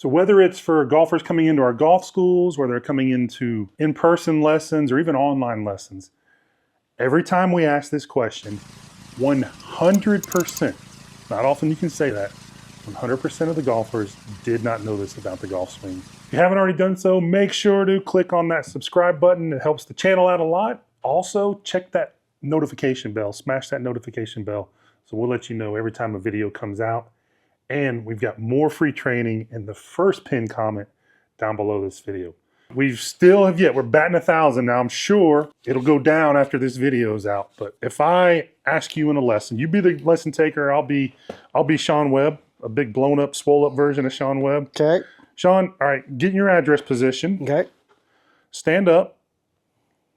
So whether it's for golfers coming into our golf schools, whether they're coming into in-person lessons or even online lessons, every time we ask this question, 100%, not often you can say that, 100% of the golfers did not know this about the golf swing. If you haven't already done so, make sure to click on that subscribe button. It helps the channel out a lot. Also, check that notification bell, smash that notification bell, so we'll let you know every time a video comes out. And we've got more free training in the first pinned comment down below this video. We still have yet, we're batting 1,000 now. I'm sure it'll go down after this video is out. But if I ask you in a lesson, you be the lesson taker, I'll be Shaun Webb, a big blown up, swole up version of Shaun Webb. Okay. Shaun, all right, get in your address position. Okay. Stand up.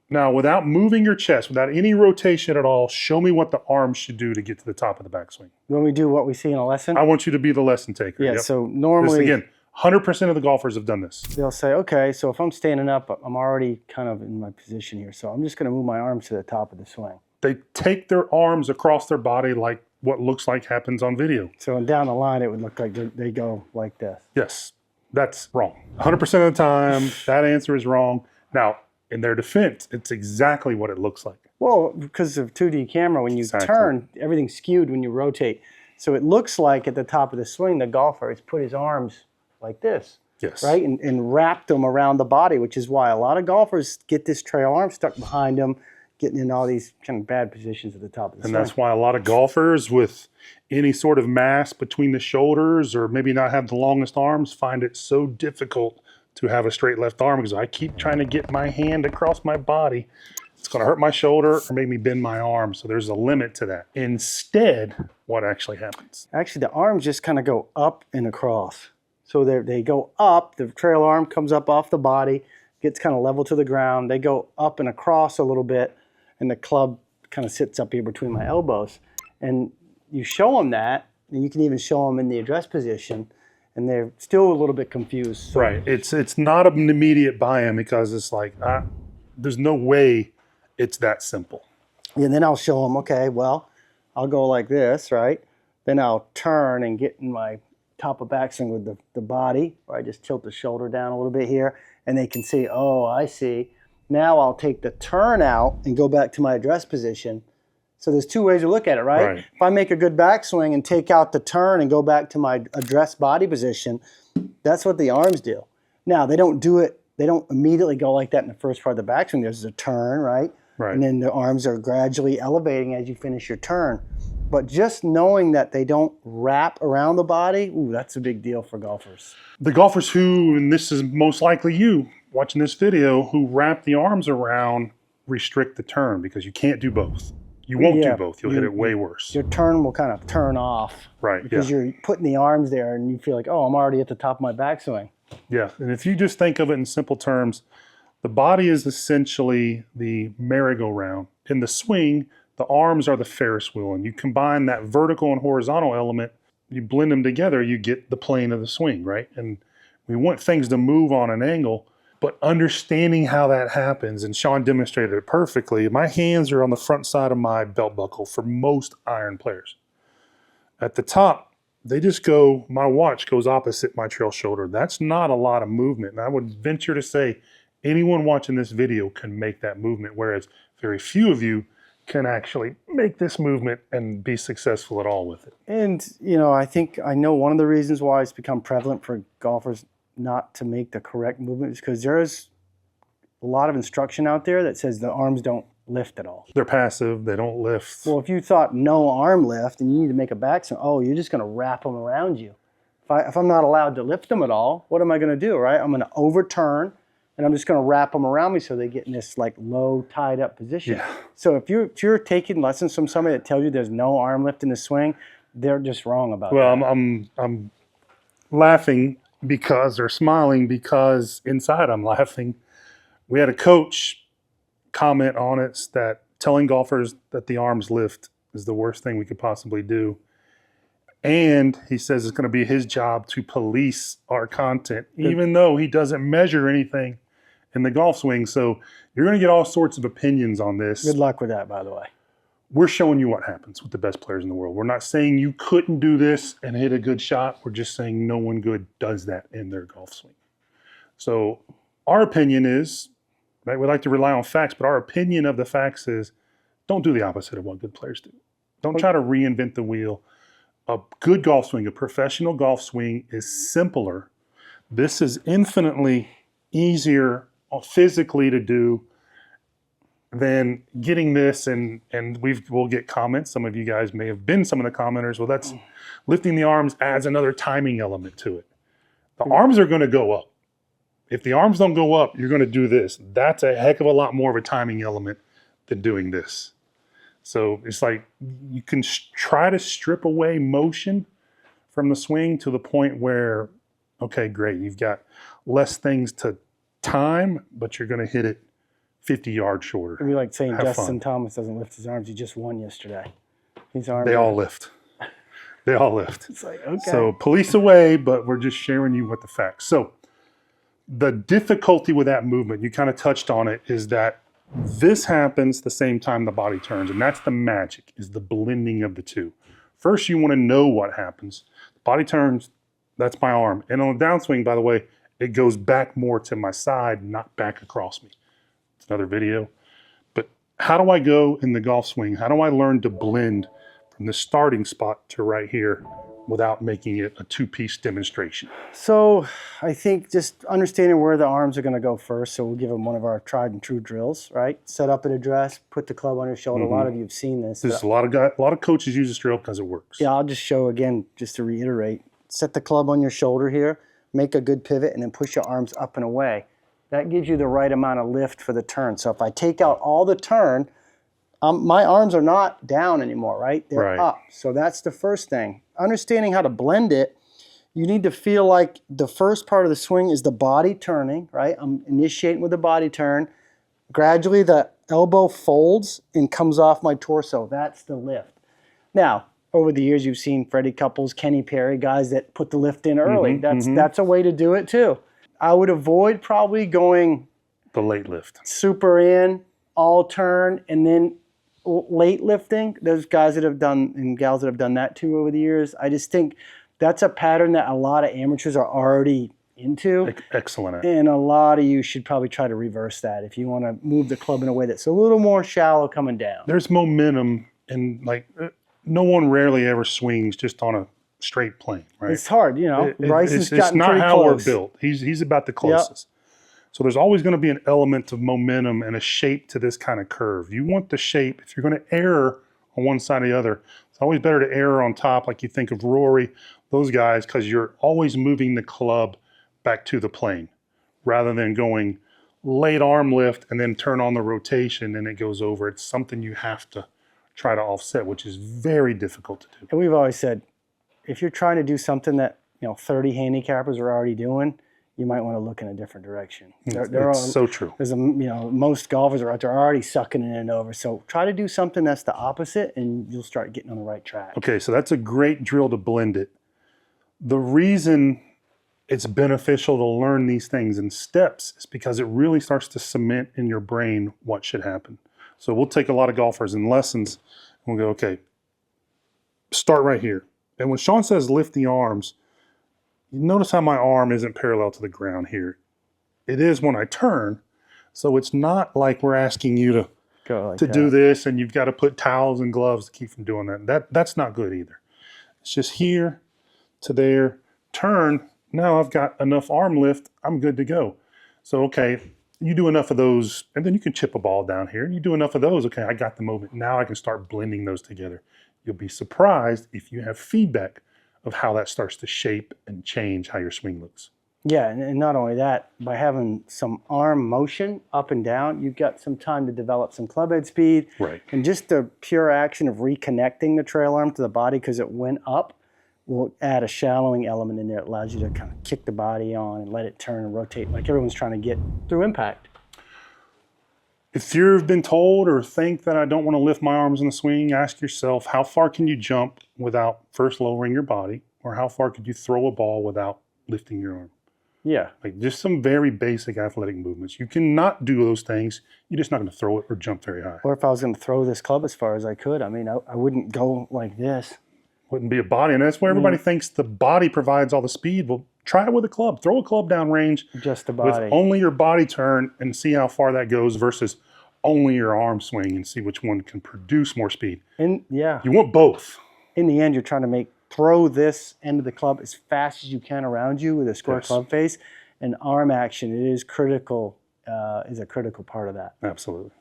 Now, without moving your chest, without any rotation at all, show me what the arms should do to get to the top of the backswing. When we do what we see in a lesson? I want you to be the lesson taker. Yeah, so normally... This, again, 100% of the golfers have done this. They'll say, okay, so if I'm standing up, I'm already kind of in my position here, so I'm just going to move my arms to the top of the swing. They take their arms across their body like what looks like happens on video. So down the line, it would look like they go like this. Yes, that's wrong. 100% of the time, that answer is wrong. Now, in their defense, it's exactly what it looks like. Well, because of 2D camera, when you turn, everything's skewed when you rotate. So it looks like at the top of the swing, the golfer has put his arms like this. Yes. Right? And wrapped them around the body, which is why a lot of golfers get this trail arm stuck behind them, getting in all these kind of bad positions at the top of the swing. And that's why a lot of golfers with any sort of mass between the shoulders or maybe not have the longest arms find it so difficult to have a straight left arm, because I keep trying to get my hand across my body. It's going to hurt my shoulder or make me bend my arm. So there's a limit to that. Instead, what actually happens? Actually, the arms just kind of go up and across. So they go up, the trail arm comes up off the body, gets kind of level to the ground. They go up and across a little bit, and the club kind of sits up here between my elbows. And you show them that, and you can even show them in the address position, and they're still a little bit confused. So. Right. It's not an immediate buy-in, because it's like, there's no way it's that simple. And then I'll show them, okay, well, I'll go like this, right? Then I'll turn and get in my top of backswing with the body, where I just tilt the shoulder down a little bit here, and they can see, oh, I see. Now I'll take the turn out and go back to my address position. So there's two ways to look at it, right? If I make a good backswing and take out the turn and go back to my address body position, that's what the arms do. Now, they don't do it, they don't immediately go like that in the first part of the backswing. There's a turn, right? And then the arms are gradually elevating as you finish your turn. But just knowing that they don't wrap around the body, ooh, that's a big deal for golfers. The golfers who, and this is most likely you watching this video, who wrap the arms around restrict the turn, because you can't do both. You won't do both. You'll hit it way worse. Your turn will kind of turn off. Right. Because you're putting the arms there and you feel like, oh, I'm already at the top of my backswing. Yeah. And if you just think of it in simple terms, the body is essentially the merry-go-round. In the swing, the arms are the Ferris wheel. And you combine that vertical and horizontal element, you blend them together, you get the plane of the swing, right? And we want things to move on an angle. But understanding how that happens, and Shaun demonstrated it perfectly, my hands are on the front side of my belt buckle for most iron players. At the top, they just go, my watch goes opposite my trail shoulder. That's not a lot of movement. And I would venture to say anyone watching this video can make that movement, whereas very few of you can actually make this movement and be successful at all with it. And, you know, I know one of the reasons why it's become prevalent for golfers not to make the correct movement is because there is a lot of instruction out there that says the arms don't lift at all. They're passive, they don't lift. Well, if you thought no arm lift and you need to make a backswing, oh, you're just going to wrap them around you. If I'm not allowed to lift them at all, what am I going to do, right? I'm going to overturn, and I'm just going to wrap them around me so they get in this like low tied up position. Yeah. So if you're taking lessons from somebody that tells you there's no arm lift in the swing, they're just wrong about that. Well, I'm laughing because they're smiling, because inside I'm laughing. We had a coach comment on it that telling golfers that the arms lift is the worst thing we could possibly do. And he says it's going to be his job to police our content, even though he doesn't measure anything in the golf swing. So you're going to get all sorts of opinions on this. Good luck with that, by the way. we're showing you what happens with the best players in the world. We're not saying you couldn't do this and hit a good shot. We're just saying no one good does that in their golf swing. So our opinion is, right, we like to rely on facts, but our opinion of the facts is don't do the opposite of what good players do. Don't try to reinvent the wheel. A good golf swing, a professional golf swing is simpler. This is infinitely easier physically to do than getting this, and we'll get comments. Some of you guys may have been some of the commenters. Well, that's lifting the arms adds another timing element to it. The arms are going to go up. If the arms don't go up, you're going to do this. That's a heck of a lot more of a timing element than doing this. So it's like you can try to strip away motion from the swing to the point where, okay, great, you've got less things to time, but you're going to hit it 50 yards shorter. It'd be like saying Have Justin fun. Thomas doesn't lift his arms. He just won yesterday. His arms. They all lift. They all lift. It's like, okay. So police away, but we're just sharing you what the facts. So the difficulty with that movement, you kind of touched on it, is that this happens the same time the body turns, and that's the magic, is the blending of the two. First, you want to know what happens. The body turns, that's my arm. And on the downswing, by the way, it goes back more to my side, not back across me. It's another video. But how do I go in the golf swing? How do I learn to blend from the starting spot to right here without making it a two-piece demonstration? So I think just understanding where the arms are going to go first. So we'll give them one of our tried and true drills, right? Set up an address, put the club on your shoulder. A lot of you have seen this. There's a lot of coaches use this drill because it works. Yeah, I'll just show again, just to reiterate. Set the club on your shoulder here, make a good pivot, and then push your arms up and away. That gives you the right amount of lift for the turn. So if I take out all the turn, my arms are not down anymore, right? They're up. So that's the first thing. Understanding how to blend it, you need to feel like the first part of the swing is the body turning, right? I'm initiating with the body turn. Gradually the elbow folds and comes off my torso. That's the lift. Now, over the years, you've seen Freddie Couples, Kenny Perry, guys that put the lift in early. That's a way to do it too. I would avoid probably going the late lift, super in, all turn, and then late lifting. There's guys that have done and gals that have done that too over the years. I just think that's a pattern that a lot of amateurs are already into. Excellent. And a lot of you should probably try to reverse that if you want to move the club in a way that's a little more shallow coming down. There's momentum, and like no one rarely ever swings just on a straight plane, right? It's hard, you know. Bryson's gotten not pretty how close. we're built. He's about the closest. So there's always going to be an element of momentum and a shape to this kind of curve. You want the shape. If you're going to err on one side or the other, it's always better to err on top, like you think of Rory, those guys, because you're always moving the club back to the plane rather than going late arm lift and then turn on the rotation and it goes over. It's something you have to try to offset, which is very difficult to do. And we've always said, if you're trying to do something that 30 handicappers are already doing, you might want to look in a different direction. It's so true. There's most golfers are out there already sucking it in and over. So try to do something that's the opposite, and you'll start getting on the right track. Okay, so that's a great drill to blend it. The reason it's beneficial to learn these things in steps is because it really starts to cement in your brain what should happen. So we'll take a lot of golfers in lessons, and we'll go, okay, start right here. And when Shaun says lift the arms, you notice how my arm isn't parallel to the ground here. It is when I turn, so it's not like we're asking you to do this and you've got to put towels and gloves to keep from doing that. That's not good either. It's just here to there, turn. Now I've got enough arm lift, I'm good to go. So, okay, you do enough of those, and then you can chip a ball down here. You do enough of those, okay, I got the movement. Now I can start blending those together. You'll be surprised if you have feedback of how that starts to shape and change how your swing looks. Yeah, and not only that, by having some arm motion up and down, you've got some time to develop some club head speed. Right. And just the pure action of reconnecting the trail arm to the body because it went up will add a shallowing element in there. It allows you to kind of kick the body on and let it turn and rotate like everyone's trying to get through impact. If you've been told or think that I don't want to lift my arms in the swing, ask yourself, how far can you jump without first lowering your body? Or how far could you throw a ball without lifting your arm? Yeah. Like just some very basic athletic movements. You cannot do those things. You're just not going to throw it or jump very high. Or if I was going to throw this club as far as I could, I mean, I wouldn't go like this. Wouldn't be a body. And that's where everybody thinks the body provides all the speed. Well, try it with a club. Throw a club down range Just the with body. only your body turn and see how far that goes versus only your arm swing and see which one can produce more speed. Yeah. You want both. In the end, you're trying to throw this end of the club as fast as you can around you with a square club face. And arm action, it is critical, is a critical part of that. Absolutely.